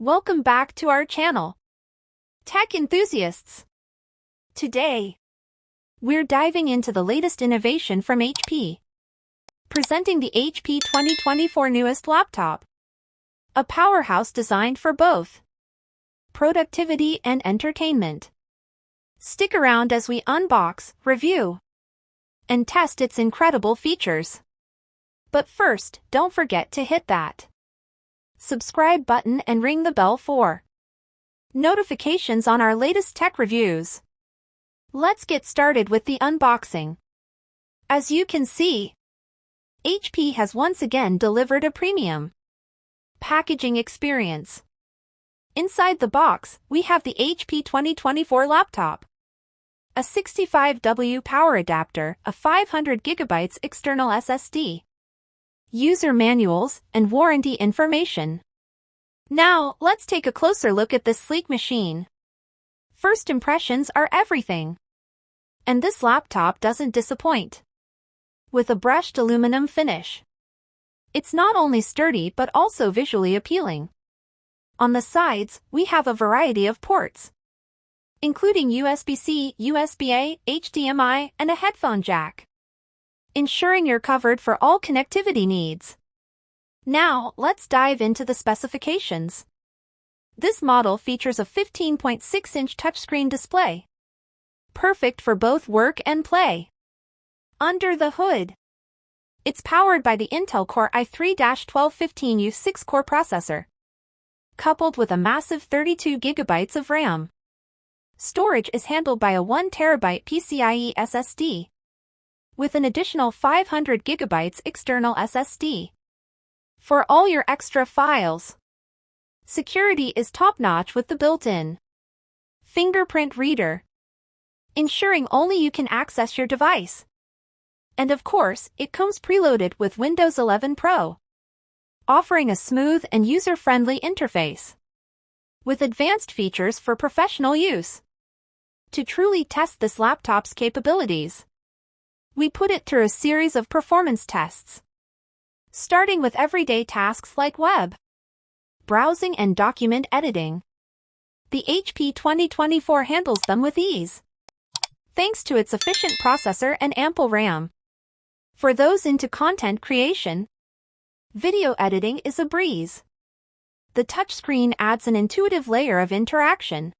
Welcome back to our channel, Tech Enthusiasts. Today, we're diving into the latest innovation from HP, presenting the HP 2024 newest laptop, a powerhouse designed for both productivity and entertainment. Stick around as we unbox, review, and test its incredible features. But first, don't forget to hit that subscribe button and ring the bell for notifications on our latest tech reviews. Let's get started with the unboxing. As you can see, HP has once again delivered a premium packaging experience. Inside the box, we have the HP 2024 laptop, a 65W power adapter, a 500GB external SSD, user manuals, and warranty information. Now, let's take a closer look at this sleek machine. First impressions are everything, and this laptop doesn't disappoint. With a brushed aluminum finish, it's not only sturdy but also visually appealing. On the sides, we have a variety of ports, including USB-C, USB-A, HDMI, and a headphone jack, ensuring you're covered for all connectivity needs. Now, let's dive into the specifications. This model features a 15.6-inch touchscreen display, perfect for both work and play. Under the hood, it's powered by the Intel Core i3-1215U 6-core processor, coupled with a massive 32GB of RAM. Storage is handled by a 1TB PCIe SSD, with an additional 500GB external SSD for all your extra files. Security is top-notch with the built-in fingerprint reader, ensuring only you can access your device. And of course, it comes preloaded with Windows 11 Pro, offering a smooth and user-friendly interface, with advanced features for professional use. To truly test this laptop's capabilities, we put it through a series of performance tests, starting with everyday tasks like web browsing and document editing. The HP 2024 handles them with ease, thanks to its efficient processor and ample RAM. For those into content creation, video editing is a breeze. The touchscreen adds an intuitive layer of interaction,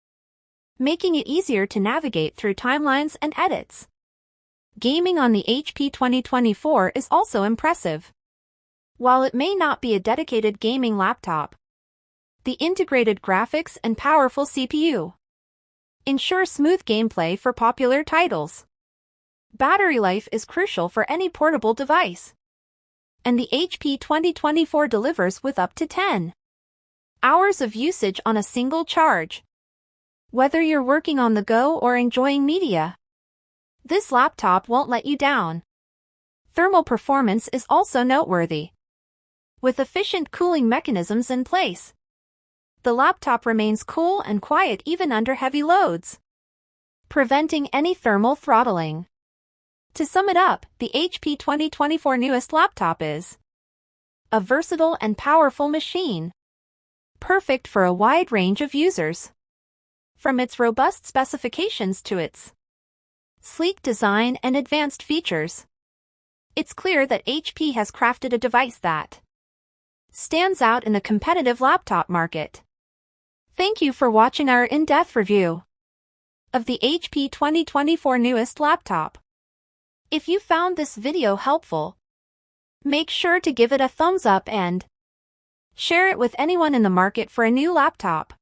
making it easier to navigate through timelines and edits. Gaming on the HP 2024 is also impressive. While it may not be a dedicated gaming laptop, the integrated graphics and powerful CPU ensure smooth gameplay for popular titles. Battery life is crucial for any portable device, and the HP 2024 delivers with up to 10 hours of usage on a single charge. Whether you're working on the go or enjoying media, this laptop won't let you down. Thermal performance is also noteworthy. With efficient cooling mechanisms in place, the laptop remains cool and quiet even under heavy loads, preventing any thermal throttling. To sum it up, the HP 2024 newest laptop is a versatile and powerful machine, perfect for a wide range of users. From its robust specifications to its sleek design and advanced features, it's clear that HP has crafted a device that stands out in the competitive laptop market. Thank you for watching our in-depth review of the HP 2024 newest laptop. If you found this video helpful, make sure to give it a thumbs up and share it with anyone in the market for a new laptop.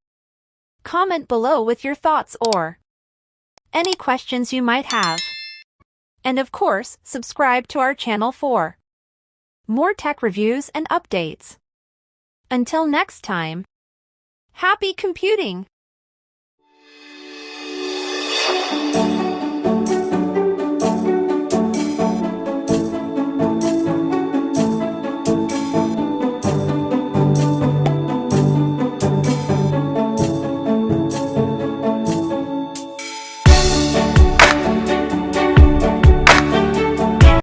Comment below with your thoughts or any questions you might have. And of course, subscribe to our channel for more tech reviews and updates. Until next time, happy computing!